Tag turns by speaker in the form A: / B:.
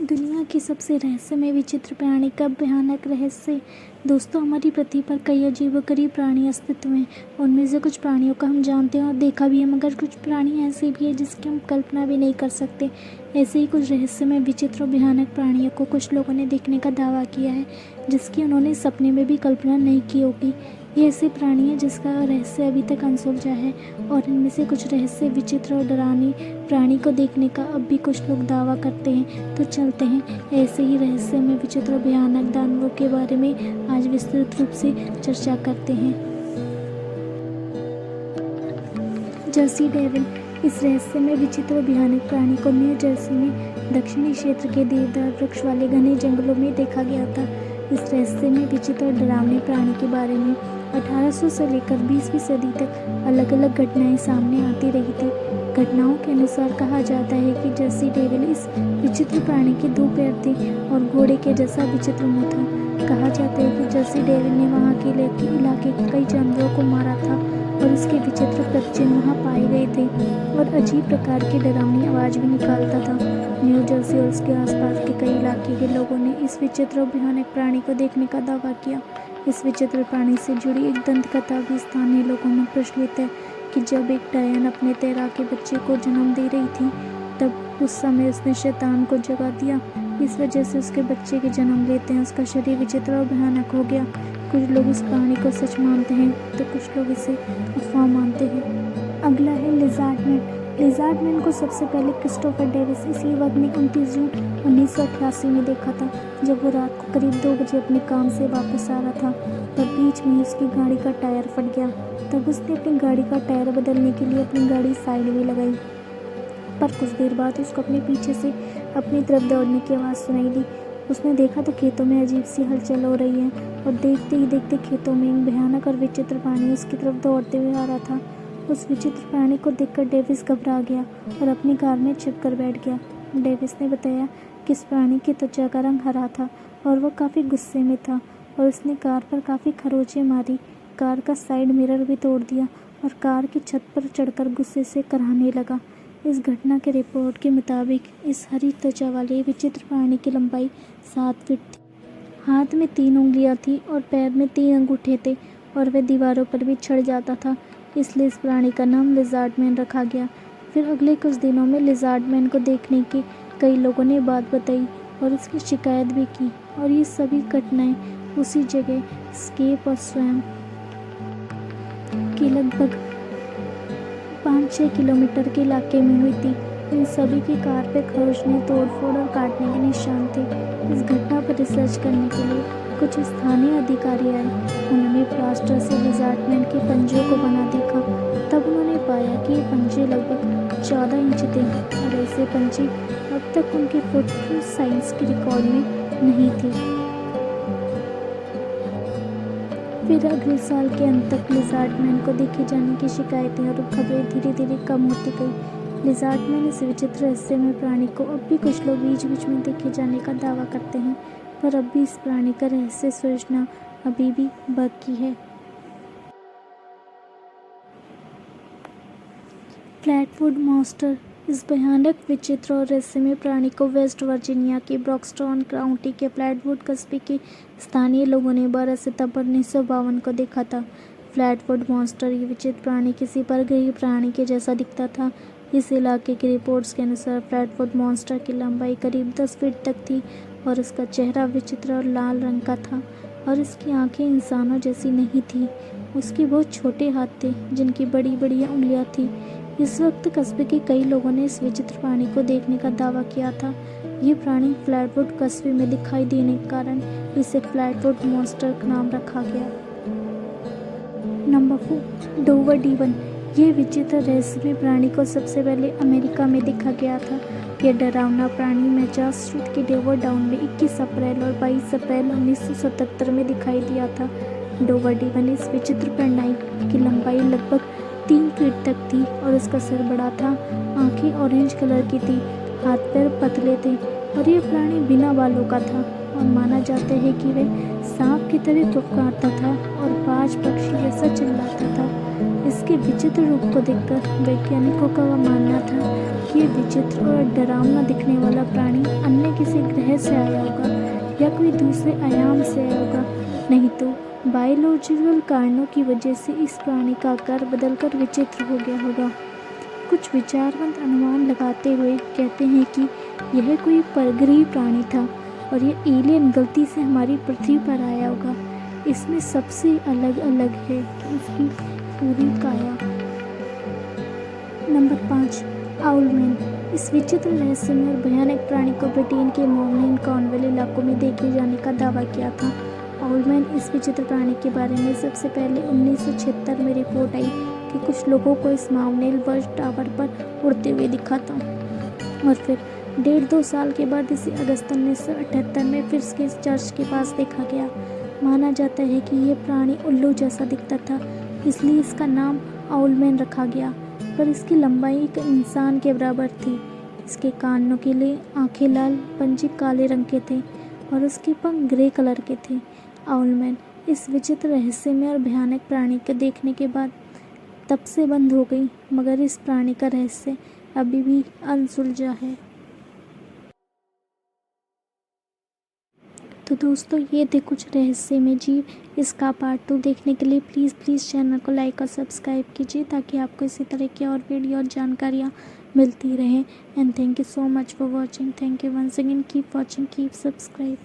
A: दुनिया की सबसे रहस्यमय विचित्र प्राणी का भयानक रहस्य। दोस्तों, हमारी पृथ्वी पर कई अजीबोगरीब प्राणी अस्तित्व में। उनमें से कुछ प्राणियों को हम जानते हैं और देखा भी है, मगर कुछ प्राणी ऐसे भी हैं जिसकी हम कल्पना भी नहीं कर सकते। ऐसे ही कुछ रहस्यमय, विचित्र और भयानक प्राणियों को कुछ लोगों ने देखने का दावा किया है, जिसकी उन्होंने सपने में भी कल्पना नहीं की होगी। ये ऐसे प्राणी हैं जिसका रहस्य अभी तक अनसुलझा है, और इनमें से कुछ रहस्य, विचित्र और डरावनी प्राणी को देखने का अब भी कुछ लोग दावा करते हैं। तो चलते हैं ऐसे ही रहस्य में विचित्र और भयानक दानवों के बारे में आज विस्तृत रूप से चर्चा करते हैं। Jersey devil. इस रहस्य में विचित्र और भयानक प्राणी को न्यू जर्सी में दक्षिणी क्षेत्र के देवदार वृक्ष वाले घने जंगलों में देखा गया था। इस रहस्य में विचित्र और डरावने प्राणी के बारे में 1800 से लेकर 20वीं सदी तक अलग अलग घटनाएं सामने आती रही थी। घटनाओं के अनुसार कहा जाता है कि जर्सी डेविल इस विचित्र प्राणी के 2 पैर थे और घोड़े के जैसा विचित्र मुंह था। कहा जाता है कि जर्सी डेविल ने वहां के इलाके के कई जानवरों को मारा था और उसके विचित्र प्रतिचिन्ह वहां पाए गए थे और अजीब प्रकार की डरावनी आवाज भी निकालता था। न्यू जर्सी और उसके आसपास के कई इलाके के लोगों ने इस विचित्र और भयानक प्राणी को देखने का दावा किया। इस विचित्र प्राणी से जुड़ी एक दंत कथा भी स्थानीय लोगों में प्रचलित है कि जब एक डायन अपने तैराकी बच्चे को जन्म दे रही थी, तब उस समय उसने शैतान को जगा दिया। इस वजह से उसके बच्चे के जन्म लेते हैं उसका शरीर विचित्र और भयानक हो गया। कुछ लोग इस प्राणी को सच मानते हैं तो कुछ लोग इसे अफवाह मानते हैं। अगला है लिज़ार्ड मैन। लिज़ार्ड मैन को सबसे पहले क्रिस्टोफर डेविस इस युवक ने 29 जून 1988 में देखा था, जब वो रात को करीब 2 बजे अपने काम से वापस आ रहा था। तब बीच में उसकी गाड़ी का टायर फट गया। तब उसने अपनी गाड़ी का टायर बदलने के लिए अपनी गाड़ी साइड में लगाई, पर कुछ देर बाद उसको अपने पीछे से अपनी तरफ दौड़ने की आवाज़ सुनाई दी। उसने देखा तो खेतों में अजीब सी हलचल हो रही है, और देखते ही देखते खेतों में एक भयानक और विचित्र प्राणी उसकी तरफ दौड़ते हुए आ रहा था। उस विचित्र प्राणी को देखकर डेविस घबरा गया और अपनी कार में छिपकर बैठ गया। डेविस ने बताया कि इस प्राणी की त्वचा का रंग हरा था और वह काफ़ी गुस्से में था, और उसने कार पर काफ़ी खरोंचें मारी, कार का साइड मिरर भी तोड़ दिया और कार की छत पर चढ़कर गुस्से से कराहने लगा। इस घटना के रिपोर्ट के मुताबिक इस हरी त्वचा वाले विचित्र प्राणी की लंबाई 7 फीट थी। हाथ में 3 उंगलियां थी और पैर में 3 अंगूठे थे, और वह दीवारों पर भी चढ़ जाता था। इसलिए इस प्राणी का नाम लिज़ार्ड मैन रखा गया। फिर अगले कुछ दिनों में लिज़ार्ड मैन को देखने के कई लोगों ने बात बताई और इसकी शिकायत भी की, और ये सभी घटनाएं उसी जगह स्केप और स्वयं के लगभग 5-6 किलोमीटर के इलाके में हुई थी। इन सभी की कार पे खरोंचने, तोड़फोड़ और काटने के निशान थे। इस घटना पर रिसर्च करने के लिए कुछ स्थानीय अधिकारी आए। उन्होंने प्लास्टर से लिज़ार्ड मैन के पंजों को बना देखा। तब उन्होंने पाया कि ये पंजे लगभग 14 इंच थे, और ऐसे पंजे अब तक उनके फुट साइंस के रिकॉर्ड में नहीं थे। फिर अगले साल के अंत तक लिज़ार्ड मैन को देखे जाने की शिकायतें और खबरें धीरे धीरे कम होती गई। लिज़ार्ड मैन इस विचित्र रहस्यमय प्राणी को अब भी कुछ लोग बीच बीच में देखे जाने का दावा करते हैं, पर अब भी इस प्राणी का रहस्य सुलझना अभी भी बाकी है। फ्लैटवुड मॉन्स्टर। इस भयानक, विचित्र और रहस्यमय प्राणी को वेस्ट वर्जीनिया के ब्रॉक्सटन काउंटी के फ्लैटवुड कस्बे के स्थानीय लोगों ने 12 सितंबर 1952 को देखा था। फ्लैटवुड मॉन्स्टर, ये विचित्र प्राणी किसी परग्रही प्राणी के जैसा दिखता था। इस इलाके की रिपोर्ट्स के अनुसार फ्लैटवुड मॉन्स्टर की लंबाई करीब 10 फीट तक थी, और इसका चेहरा विचित्र और लाल रंग का था, और इसकी आंखें इंसानों जैसी नहीं थी। उसके बहुत छोटे हाथ थे जिनकी बड़ी बड़ी उंगलियां थी। इस वक्त कस्बे के कई लोगों ने इस विचित्र प्राणी को देखने का दावा किया था। ये प्राणी फ्लैटवुड कस्बे में दिखाई देने के कारण इसे फ्लैटवुड मॉन्स्टर का नाम रखा गया। Number 4, Dover D1. यह विचित्र रहस्यमय प्राणी को सबसे पहले अमेरिका में देखा गया था। यह डरावना प्राणी मैसाचुसेट्स के डोवर डाउन में 21 अप्रैल और 22 अप्रैल 1977 में दिखाई दिया था। डोवर डीवन, इस विचित्र प्राणी की लंबाई लगभग 3 फीट तक थी, और उसका सिर बड़ा था, आंखें ऑरेंज कलर की थी, हाथ पैर पतले थे, और यह प्राणी बिना बालों का था, और माना जाता है कि वह सांप की तरह फुफकारता था और बाज पक्षी जैसा चिल्लाता था। इसके विचित्र रूप को देखकर वैज्ञानिकों का वह मानना था कि यह विचित्र और डरावना दिखने वाला प्राणी अन्य किसी ग्रह ग्रह से आया होगा या कोई दूसरे आयाम से आया होगा, नहीं तो बायोलॉजिकल कारणों की वजह से इस प्राणी का आकार बदलकर विचित्र हो गया होगा। कुछ विचारवंत अनुमान लगाते हुए कहते हैं कि यह कोई परग्रही प्राणी था और यह एलियन गलती से हमारी पृथ्वी पर आया होगा। इसमें सबसे अलग अलग है कि इसकी पूरी काया। नंबर 5, आउलमैन। इस विचित्र रहस्यमय और भयानक प्राणी को ब्रिटेन के मॉर्निंग कॉर्नवाल इलाकों में देखे जाने का दावा किया था। आउलमैन इस विचित्र प्राणी के बारे में सबसे पहले 1976 में रिपोर्ट आई कि कुछ लोगों को इस माउंटेन वर्च टावर पर उड़ते हुए दिखा था और फिर 1.5-2 साल के बाद इसे अगस्त 1978 में फिर से चर्च के पास देखा गया। माना जाता है कि यह प्राणी उल्लू जैसा दिखता था, इसलिए इसका नाम आउलमैन रखा गया, पर इसकी लंबाई एक इंसान के बराबर थी। इसके कानों के लिए आंखें लाल, पंजे काले रंग के थे और उसके पंख ग्रे कलर के थे। आउलमैन इस विचित्र रहस्यमय और भयानक प्राणी को देखने के बाद तब से बंद हो गई, मगर इस प्राणी का रहस्य अभी भी अनसुलझा है। तो दोस्तों, ये थे कुछ रहस्यमय जीव। इसका पार्ट 2 देखने के लिए प्लीज़ चैनल को लाइक और सब्सक्राइब कीजिए ताकि आपको इसी तरह की और वीडियो और जानकारियाँ मिलती रहें। And thank you so much for watching. Thank you once again. Keep watching, keep subscribe.